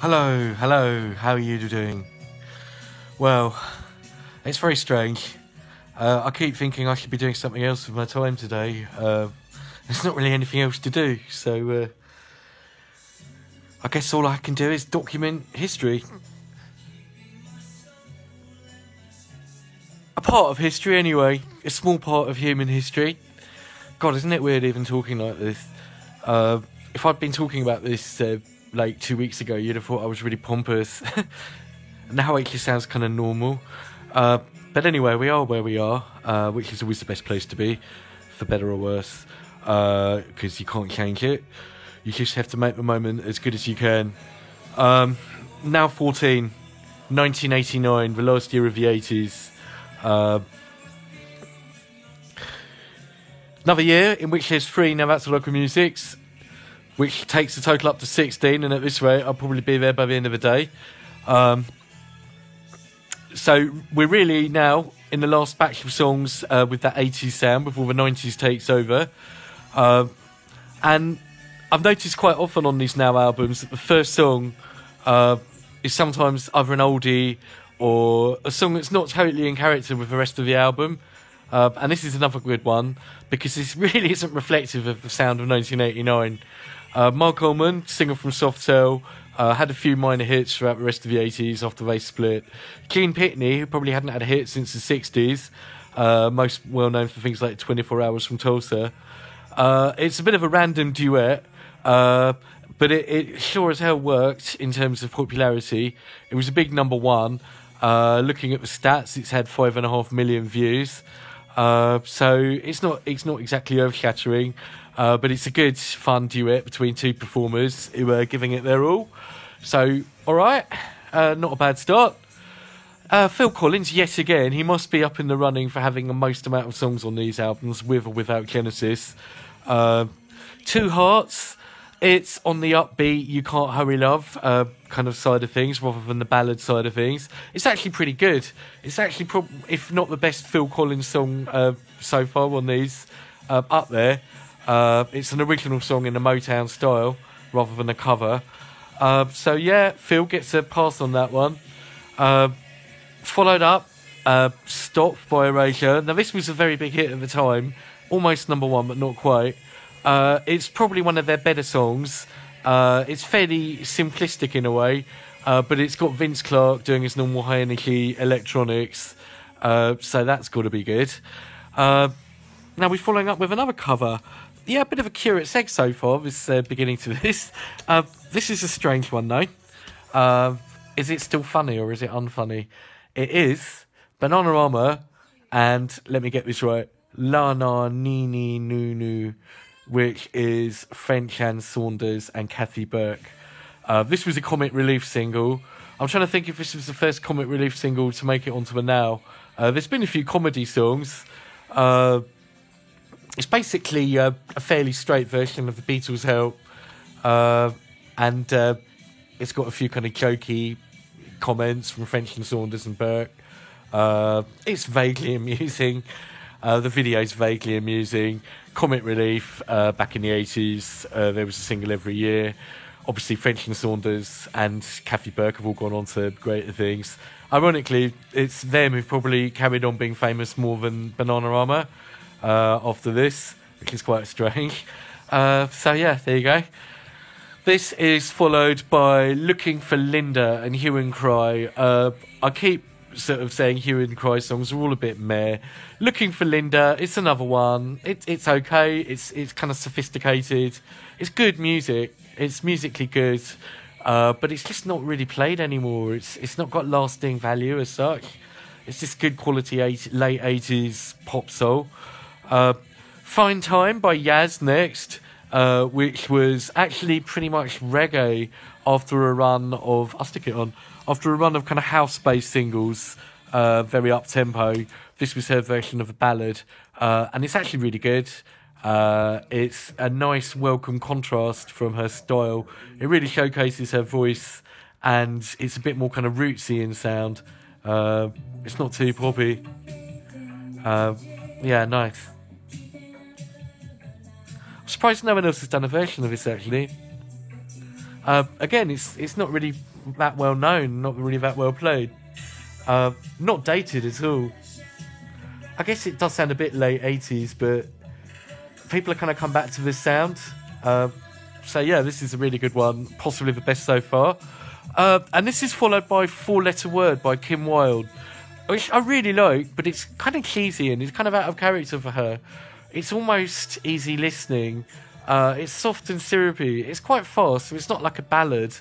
Hello, how are you doing? Well, it's very strange. I keep thinking I should be doing something else with my time today. There's not really anything else to do, so I guess all I can do is document history. A part of history, anyway. A small part of human history. God, isn't it weird even talking like this? If I'd been talking about this like 2 weeks ago, you'd have thought I was really pompous. Now it just sounds kind of normal. But anyway, we are where we are, which is always the best place to be, for better or worse, because you can't change it. You just have to make the moment as good as you can. Now 14, 1989, the last year of the 80s. Another year in which there's 3 Now That's Local Musics, which takes the total up to 16, and at this rate I'll probably be there by the end of the day. So we're really now in the last batch of songs with that 80s sound before the 90s takes over. And I've noticed quite often on these Now albums that the first song is sometimes either an oldie or a song that's not totally in character with the rest of the album. And this is another good one, because this really isn't reflective of the sound of 1989. Mark Ullman, singer from Soft Cell, had a few minor hits throughout the rest of the 80s after they split. Gene Pitney, who probably hadn't had a hit since the 60s, most well known for things like 24 Hours from Tulsa. It's a bit of a random duet, but it sure as hell worked in terms of popularity. It was a big number one. Looking at the stats, it's had 5.5 million views. So it's not exactly earth-shattering, but it's a good, fun duet between 2 performers who are giving it their all. So, all right, not a bad start. Phil Collins, yet again, he must be up in the running for having the most amount of songs on these albums, with or without Genesis. Two Hearts, it's on the upbeat, You Can't Hurry Love kind of side of things, rather than the ballad side of things. It's actually pretty good. It's actually, if not the best Phil Collins song so far on these, up there. It's an original song in a Motown style, rather than a cover. So yeah, Phil gets a pass on that one. Followed up, Stop by Erasure. Now this was a very big hit at the time, almost number one, but not quite. It's probably one of their better songs. It's fairly simplistic in a way, but it's got Vince Clarke doing his normal high energy electronics, so that's got to be good. Now we're following up with another cover. Yeah, a bit of a curate's egg so far, this beginning to this. This is a strange one though. Is it still funny or is it unfunny? It is Bananarama and, let me get this right, La Na Ni Ni Nu Nu, which is French Anne Saunders and Kathy Burke. This was a Comic Relief single. I'm trying to think if this was the first Comic Relief single to make it onto the Now. There's been a few comedy songs. It's basically a fairly straight version of the Beatles' Help. And it's got a few kind of jokey comments from French and Saunders and Burke. It's vaguely amusing. The video's vaguely amusing. Comic Relief, back in the 80s, there was a single every year. Obviously, French and Saunders and Kathy Burke have all gone on to greater things. Ironically, it's them who've probably carried on being famous more than Bananarama after this, which is quite strange. So yeah, there you go. This is followed by Looking for Linda and Hue and Cry. I keep sort of saying Hue and Cry songs are all a bit meh. Looking for Linda, it's another one. It's okay. It's kind of sophisticated. It's good music. It's musically good, but it's just not really played anymore. It's not got lasting value as such. It's just good quality late 80s pop soul. Fine Time by Yaz next, which was actually pretty much reggae after a run of, I'll stick it on, after a run of kind of house-based singles, very up-tempo. This was her version of a ballad, and it's actually really good. It's a nice, welcome contrast from her style. It really showcases her voice, and it's a bit more kind of rootsy in sound. It's not too poppy. Yeah, nice. I'm surprised no one else has done a version of this, actually. Again, it's not really that well known, not really that well played. Not dated at all. I guess it does sound a bit late 80s, but people are kind of come back to this sound. So yeah, this is a really good one, possibly the best so far. And this is followed by Four Letter Word by Kim Wilde, which I really like, but it's kind of cheesy and it's kind of out of character for her. It's almost easy listening. It's soft and syrupy. It's quite fast, so it's not like a ballad.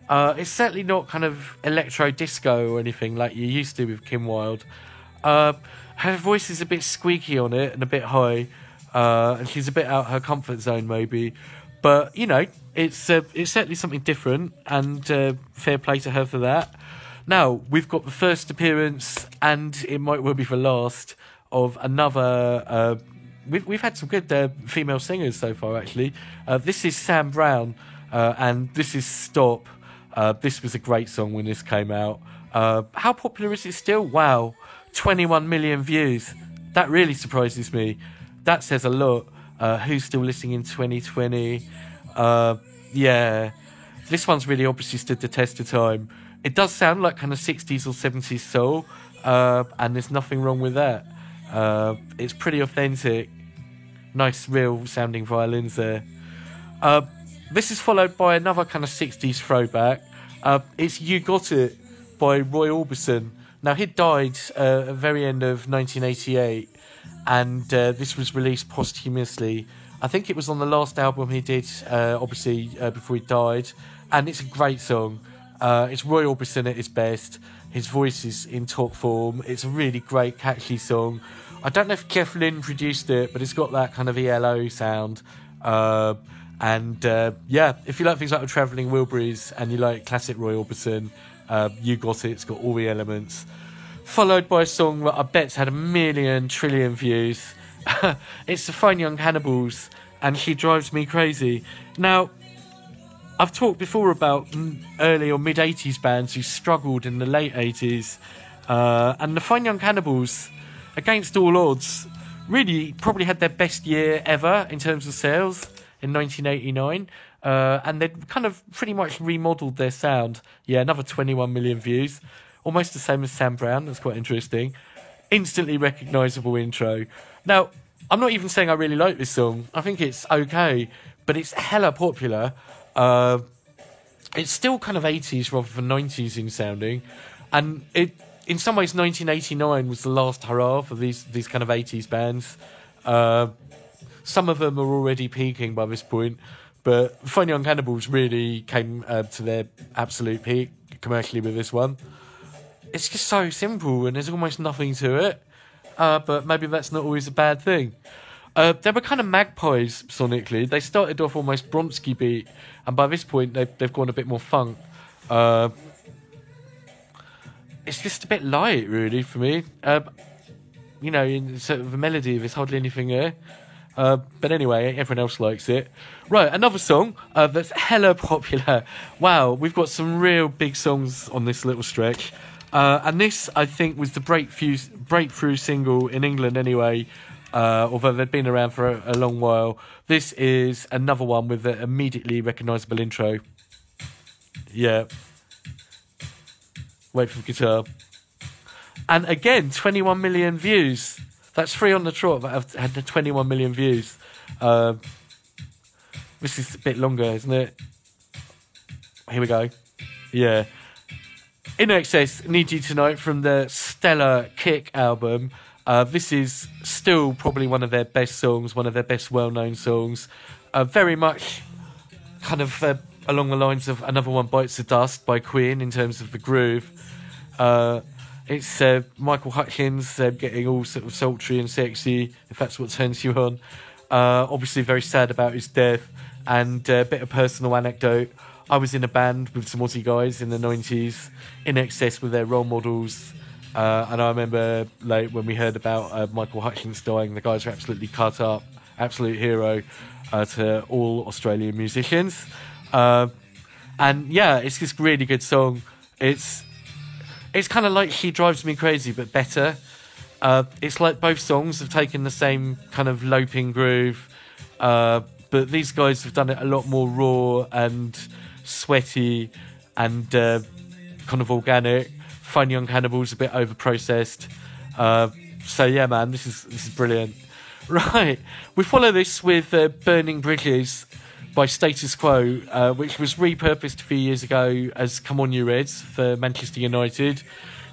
It's certainly not kind of electro disco or anything like you used to with Kim Wilde. Her voice is a bit squeaky on it and a bit high, and she's a bit out of her comfort zone maybe. But, you know, it's certainly something different, and fair play to her for that. Now, we've got the first appearance, and it might well be the last, of another... We've had some good female singers so far, actually. This is Sam Brown, and this is Stop. This was a great song when this came out. How popular is it still? Wow, 21 million views. That really surprises me. That says a lot. Who's still listening in 2020? Yeah, this one's really obviously stood the test of time. It does sound like kind of 60s or 70s soul, and there's nothing wrong with that. It's pretty authentic. Nice, real sounding violins there. This is followed by another kind of 60s throwback. It's You Got It by Roy Orbison. Now, he died at the very end of 1988, and this was released posthumously. I think it was on the last album he did, obviously, before he died, and it's a great song. It's Roy Orbison at his best. His voice is in top form. It's a really great, catchy song. I don't know if Kev Lynne produced it, but it's got that kind of ELO sound. And if you like things like the Travelling Wilburys and you like classic Roy Orbison, You Got It. It's got all the elements. Followed by a song that I bet's had 1 trillion views. It's the Fine Young Cannibals, and She Drives Me Crazy. Now, I've talked before about early or mid-80s bands who struggled in the late 80s. And the Fine Young Cannibals, against all odds, really probably had their best year ever in terms of sales in 1989. And they'd kind of pretty much remodeled their sound. Yeah, another 21 million views. Almost the same as Sam Brown. That's quite interesting. Instantly recognisable intro. Now, I'm not even saying I really like this song. I think it's okay, but it's hella popular. It's still kind of 80s rather than 90s in sounding. And it, in some ways, 1989 was the last hurrah for these kind of 80s bands. Some of them are already peaking by this point, but Fine Young Cannibals really came to their absolute peak commercially with this one. It's just so simple and there's almost nothing to it, but maybe that's not always a bad thing. They were kind of magpies sonically. They started off almost Bronski beat, and by this point they've gone a bit more funk. It's just a bit light, really, for me. You know, in sort of the melody, there's hardly anything there. But anyway, everyone else likes it. Right, another song that's hella popular. Wow, we've got some real big songs on this little stretch. And this, I think, was the breakthrough single in England anyway, although they'd been around for a long while. This is another one with an immediately recognisable intro. Yeah. Wait for the guitar. And again, 21 million views. That's 3 on the trot that have had 21 million views. This is a bit longer, isn't it? Here we go. Yeah. In Excess, Need You Tonight from the stellar Kick album. This is still probably one of their best songs, one of their best well-known songs. Very much kind of along the lines of Another One Bites the Dust by Queen in terms of the groove. It's Michael Hutchins getting all sort of sultry and sexy, if that's what turns you on. Obviously very sad about his death, and a bit of personal anecdote. I was in a band with some Aussie guys in the 90s, In Excess with their role models, and I remember like when we heard about Michael Hutchins dying, the guys were absolutely cut up, absolute hero to all Australian musicians. And yeah, it's this really good song. It's kind of like She Drives Me Crazy, but better. It's like both songs have taken the same kind of loping groove, but these guys have done it a lot more raw and sweaty, and kind of organic. Fine Young Cannibal's a bit over-processed. So yeah, man, this is brilliant. Right, we follow this with Burning Bridges by Status Quo, which was repurposed a few years ago as Come On You Reds for Manchester United.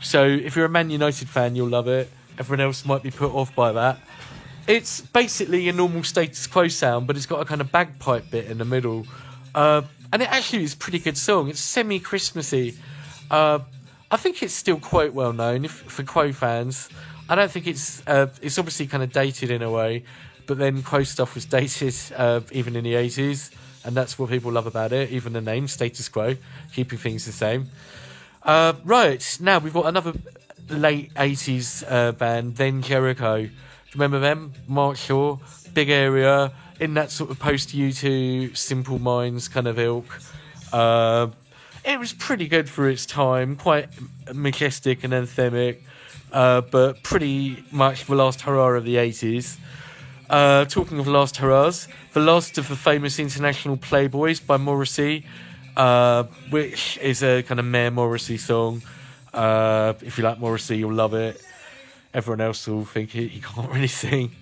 So if you're a Man United fan, you'll love it. Everyone else might be put off by that. It's basically a normal Status Quo sound, but it's got a kind of bagpipe bit in the middle. And it actually is a pretty good song. It's semi-Christmassy. I think it's still quite well known for Quo fans. I don't think it's obviously kind of dated in a way, but then Quo stuff was dated even in the 80s, and that's what people love about it, even the name, Status Quo, keeping things the same. Right, now we've got another late 80s band, Then Jericho. Do you remember them? Mark Shaw, big area, in that sort of post-U2, Simple Minds kind of ilk. It was pretty good for its time, quite majestic and anthemic, but pretty much the last hurrah of the 80s. Talking of last hurrahs, the last of the famous International Playboys by Morrissey, which is a kind of Mayor Morrissey song. If you like Morrissey, you'll love it. Everyone else will think he can't really sing.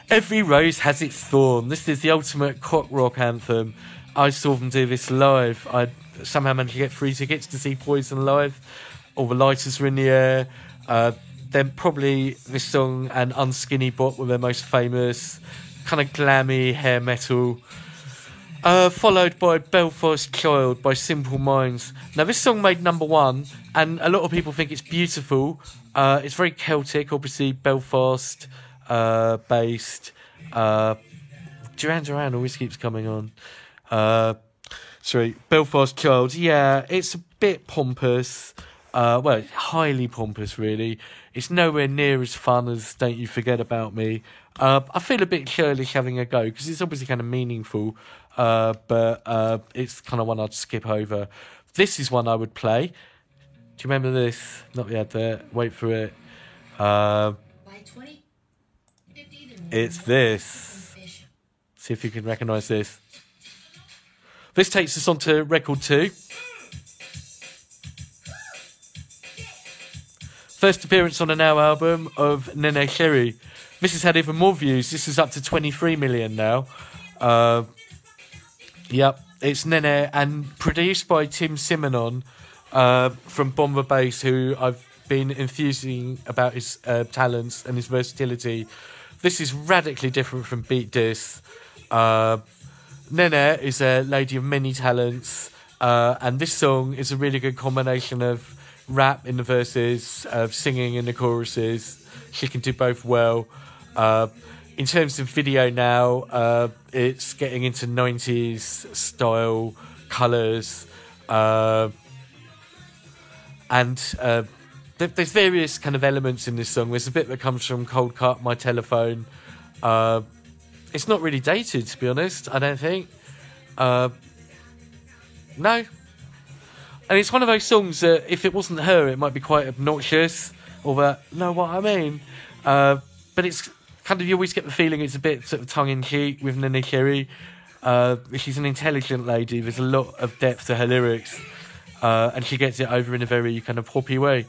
Every rose has its thorn. This is the ultimate cock rock anthem. I saw them do this live. I somehow managed to get free tickets to see Poison live. All the lighters were in the air. Then probably this song and Unskinny Bop were their most famous, kind of glammy hair metal. Followed by Belfast Child by Simple Minds. Now this song made #1, and a lot of people think it's beautiful. It's very Celtic, obviously Belfast based. Duran always keeps coming on. Belfast Child. Yeah, it's a bit pompous. Well, it's highly pompous, really. It's nowhere near as fun as Don't You Forget About Me. I feel a bit churlish having a go, because it's obviously kind of meaningful, but it's kind of one I'd skip over. This is one I would play. Do you remember this? Not the advert. Wait for it. It's this. See if you can recognise this. This takes us on to record 2. First appearance on a Now album of Neneh Cherry. This has had even more views. This is up to 23 million now. Yep, it's Neneh and produced by Tim Simonon from Bomber Bass, who I've been enthusing about his talents and his versatility. This is radically different from Beat Dis. Neneh is a lady of many talents, and this song is a really good combination of rap in the verses, singing in the choruses. She can do both well. In terms of video now, it's getting into 90s style, colours, and there's various kind of elements in this song. There's a bit that comes from Cold Cut, My Telephone. It's not really dated, to be honest, I don't think. No. And it's one of those songs that, if it wasn't her, it might be quite obnoxious, or that, know what I mean? But it's kind of, you always get the feeling it's a bit sort of tongue-in-cheek with Neneh Cherry. She's an intelligent lady. There's a lot of depth to her lyrics, and she gets it over in a very kind of hoppy way.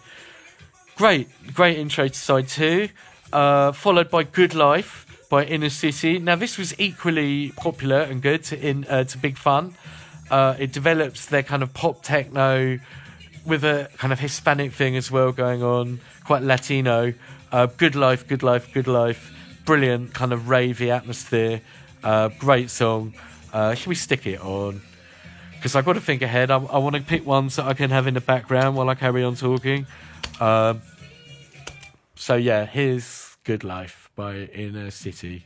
Great intro to side 2, followed by Good Life by Inner City. Now, this was equally popular and good to Big Fun. It develops their kind of pop techno with a kind of Hispanic thing as well going on, quite Latino. Good Life. Brilliant kind of ravey atmosphere. Great song. Should we stick it on? Because I've got to think ahead. I want to pick ones that I can have in the background while I carry on talking. So yeah, here's Good Life by Inner City.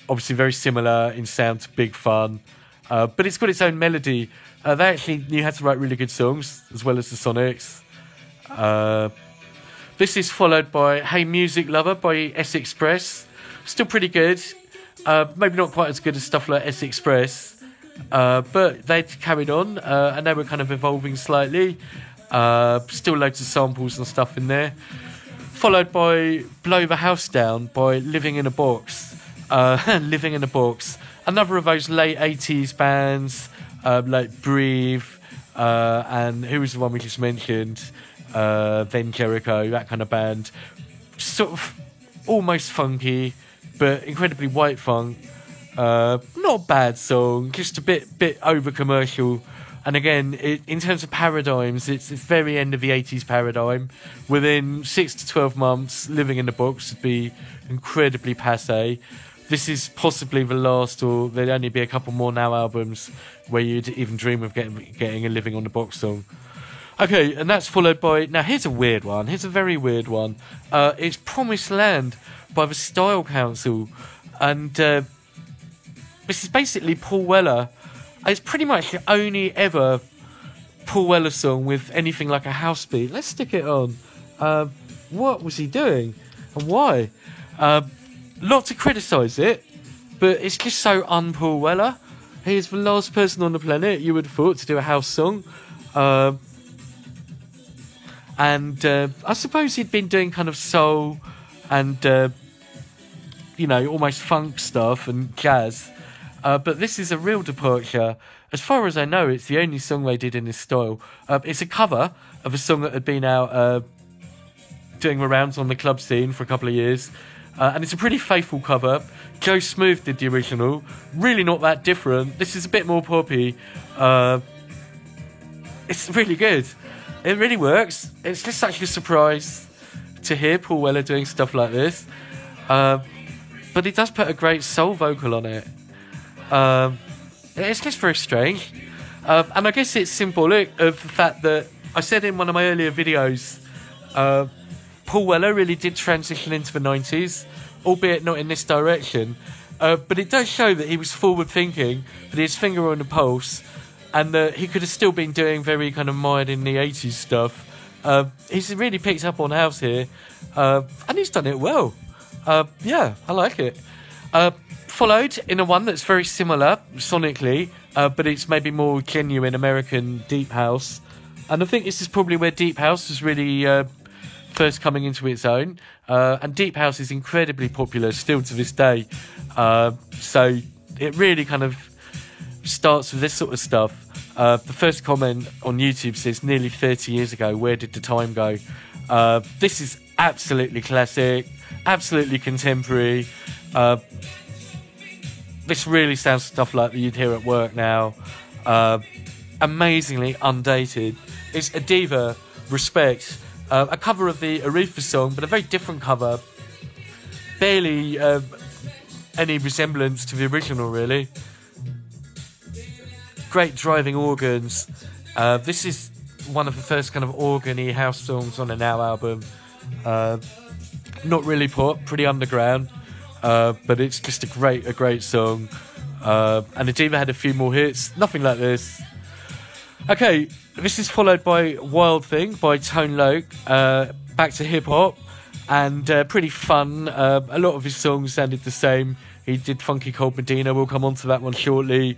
Obviously very similar in sound to Big Fun. But it's got its own melody. They actually knew how to write really good songs, as well as the Sonics. This is followed by Hey Music Lover by S Express. Still pretty good. Maybe not quite as good as stuff like S Express. But they'd carried on, and they were kind of evolving slightly. Still loads of samples and stuff in there. Followed by Blow the House Down by Living in a Box. Living in a Box. Another of those late 80s bands, like Breathe, and who was the one we just mentioned? Then Jericho, that kind of band. Sort of almost funky, but incredibly white funk. Not a bad song, just a bit over commercial. And again, in terms of paradigms, it's the very end of the 80s paradigm. Within 6 to 12 months, Living in the Box would be incredibly passé. This is possibly the last, or there'd only be a couple more now albums where you'd even dream of getting a Living on the Box song. Okay, and that's followed by... Now, here's a weird one. Here's a very weird one. It's Promised Land by the Style Council. And this is basically Paul Weller. It's pretty much the only ever Paul Weller song with anything like a house beat. Let's stick it on. What was he doing? And why? Not to criticise it, but it's just so un-Paul Weller. He is the last person on the planet, you would have thought, to do a house song. And I suppose he'd been doing kind of soul and, almost funk stuff and jazz. But this is a real departure. As far as I know, it's the only song they did in this style. It's a cover of a song that had been out doing the rounds on the club scene for a couple of years. And it's a pretty faithful cover. Joe Smooth did the original. Really not that different. This is a bit more poppy. It's really good. It really works. It's just such a surprise to hear Paul Weller doing stuff like this. But he does put a great soul vocal on it. It's just very strange. And I guess it's symbolic of the fact that I said in one of my earlier videos, Paul Weller really did transition into the 90s, albeit not in this direction. But it does show that he was forward-thinking, that he had his finger on the pulse, and that he could have still been doing very kind of mired in the 80s stuff. He's really picked up on house here, and he's done it well. Yeah, I like it. Followed in a one that's very similar sonically, but it's maybe more genuine American deep house. And I think this is probably where deep house was really first coming into its own. And deep house is incredibly popular still to this day. So it really kind of starts with this sort of stuff. The first comment on YouTube says, nearly 30 years ago, where did the time go? This is absolutely classic, absolutely contemporary. This really sounds stuff like that you'd hear at work now. Amazingly undated. It's a diva, Respect. A cover of the Aretha song, but a very different cover. Barely any resemblance to the original, really. Great driving organs. This is one of the first kind of organ-y house songs on a Now album. Not really pop, pretty underground. But it's just a great song. And Adiva had a few more hits. Nothing like this. Okay, this is followed by Wild Thing by Tone Loc. Back to hip-hop. And pretty fun. A lot of his songs sounded the same. He did Funky Cold Medina. We'll come on to that one shortly.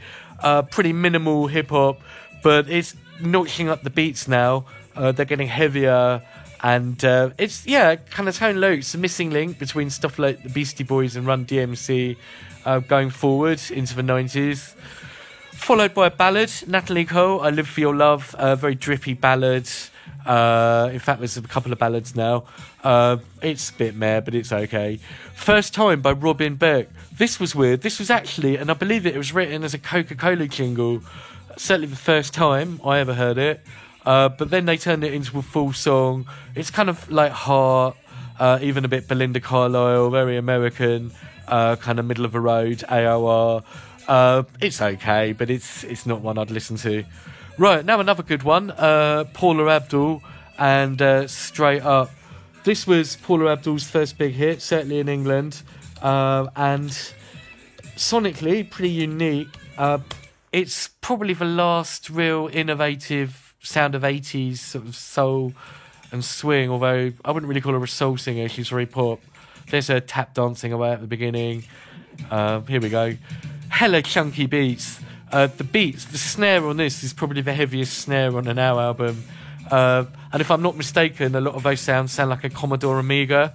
Pretty minimal hip-hop. But it's notching up the beats now. They're getting heavier. And it's, kind of Tone Loc. It's a missing link between stuff like the Beastie Boys and Run DMC going forward into the 90s. Followed by a ballad, Natalie Cole, I Live For Your Love. A very drippy ballad. In fact, there's a couple of ballads now. It's a bit meh, but it's okay. First Time by Robin Beck. This was weird. This was actually, and I believe it was written as a Coca-Cola jingle. Certainly the first time I ever heard it. But then they turned it into a full song. It's kind of like Heart, even a bit Belinda Carlisle, very American, kind of middle of the road, AOR. It's okay, but it's not one I'd listen to. Right, now another good one, Paula Abdul and Straight Up. This was Paula Abdul's first big hit, certainly in England, and sonically pretty unique. It's probably the last real innovative sound of 80s sort of soul and swing, although I wouldn't really call her a soul singer, she's very pop. There's her tap dancing away at the beginning. Here we go. Hella chunky beats. The beats, the snare on this is probably the heaviest snare on an Now album. And if I'm not mistaken, a lot of those sounds sound like a Commodore Amiga.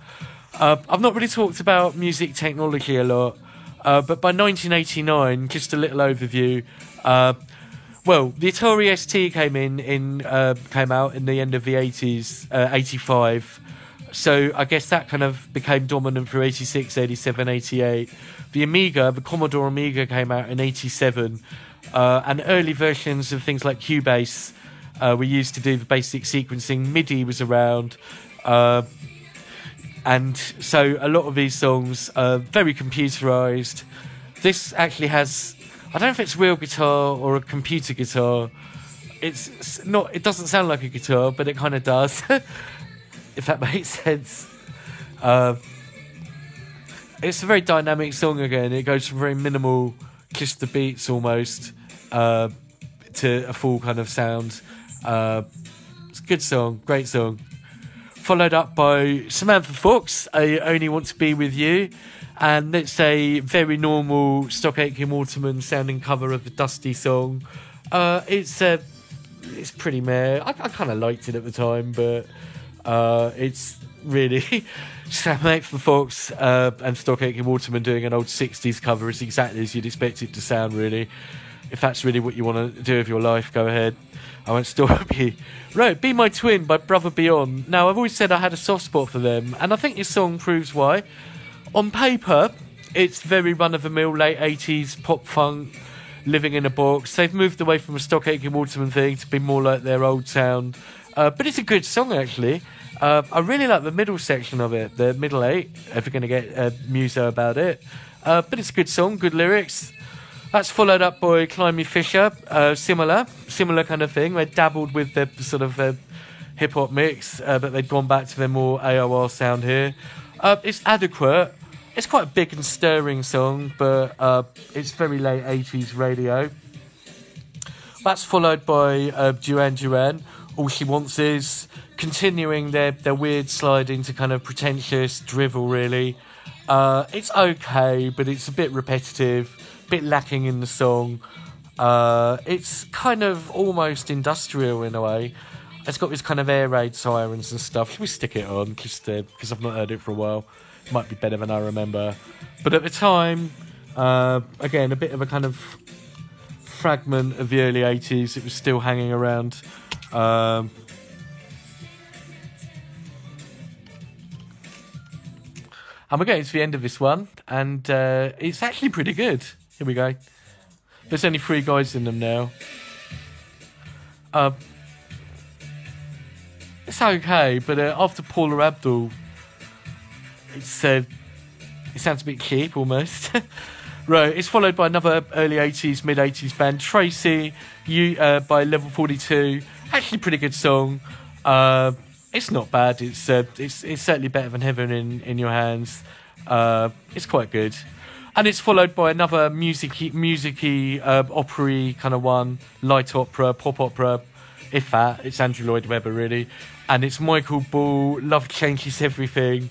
I've not really talked about music technology a lot, but by 1989, just a little overview, Well, the Atari ST came out in the end of the 80s, 85. So I guess that kind of became dominant for 86, 87, 88. The Amiga, the Commodore Amiga, came out in 87. And early versions of things like Cubase were used to do the basic sequencing. MIDI was around. And so a lot of these songs are very computerized. This actually has, I don't know if it's real guitar or a computer guitar. It's not, it doesn't sound like a guitar, but it kind of does, if that makes sense. It's a very dynamic song again. It goes from very minimal, just the beats almost, to a full kind of sound. It's a good song, great song. Followed up by Samantha Fox, I Only Want to Be With You. And it's a very normal Stock Aitken Waterman sounding cover of the Dusty song. It's pretty meh. I kind of liked it at the time, but it's really Samantha Fox and Stock Aitken Waterman doing an old 60s cover is exactly as you'd expect it to sound, really. If that's really what you want to do with your life, go ahead. I won't stop you. Right, Be My Twin by Brother Beyond. Now, I've always said I had a soft spot for them, and I think this song proves why. On paper, it's very run-of-the-mill, late 80s, pop-funk, living in a box. They've moved away from a Stock Aitken Waterman thing to be more like their old sound. But it's a good song, actually. I really like the middle section of it, the middle eight, if we're going to get muso about it. But it's a good song, good lyrics. That's followed up by Climby Fisher, similar kind of thing. They dabbled with the sort of hip-hop mix, but they've gone back to their more AOR sound here. It's adequate. It's quite a big and stirring song, but it's very late 80s radio. That's followed by Duran. All She Wants Is, continuing their weird slide into kind of pretentious drivel, really. It's okay, but it's a bit repetitive, a bit lacking in the song. It's kind of almost industrial in a way. It's got this kind of air raid sirens and stuff. Should we stick it on? Just because I've not heard it for a while. It might be better than I remember. But at the time, again, a bit of a kind of fragment of the early 80s. It was still hanging around. And we're getting to the end of this one, and it's actually pretty good. Here we go. There's only 3 guys in them now. It's okay, but after Paula Abdul, it sounds a bit cheap almost. Right, it's followed by another early 80s, mid 80s band, Tracy, by Level 42. Actually, pretty good song. It's not bad. It's certainly better than Heaven in Your Hands. It's quite good. And it's followed by another musicy, opera-y kind of one, light opera, pop opera, if that. It's Andrew Lloyd Webber, really. And it's Michael Ball, Love Changes Everything,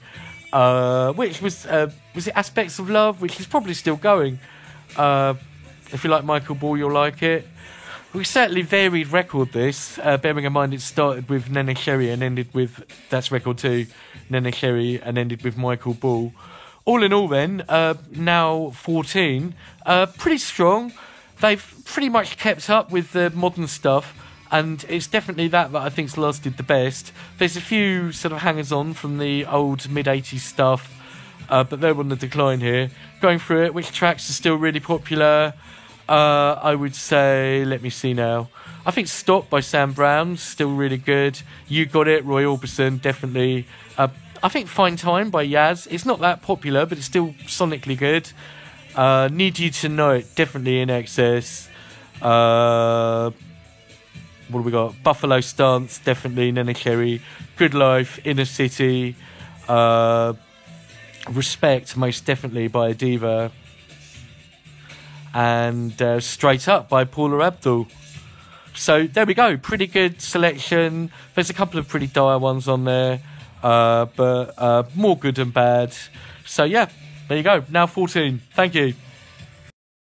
which was it Aspects of Love, which is probably still going. If you like Michael Ball, you'll like it. We certainly varied record this, bearing in mind it started with Neneh Cherry and ended with, that's record 2, Neneh Cherry, and ended with Michael Ball. All in all then, now 14, pretty strong. They've pretty much kept up with the modern stuff, and it's definitely that I think's lasted the best. There's a few sort of hangers-on from the old mid-80s stuff, but they're on the decline here. Going through it, which tracks are still really popular? I would say, let me see now. I think Stop by Sam Brown, still really good. You Got It, Roy Orbison, definitely. I think Fine Time by Yaz. It's not that popular, but it's still sonically good. Need You Tonight, definitely in excess. What do we got? Buffalo Stance, definitely Neneh Cherry. Good Life, Inner City. Respect, most definitely by Adiva. And Straight Up by Paula Abdul. So there we go, pretty good selection. There's a couple of pretty dire ones on there, but more good than bad. So yeah, there you go, now 14. Thank you.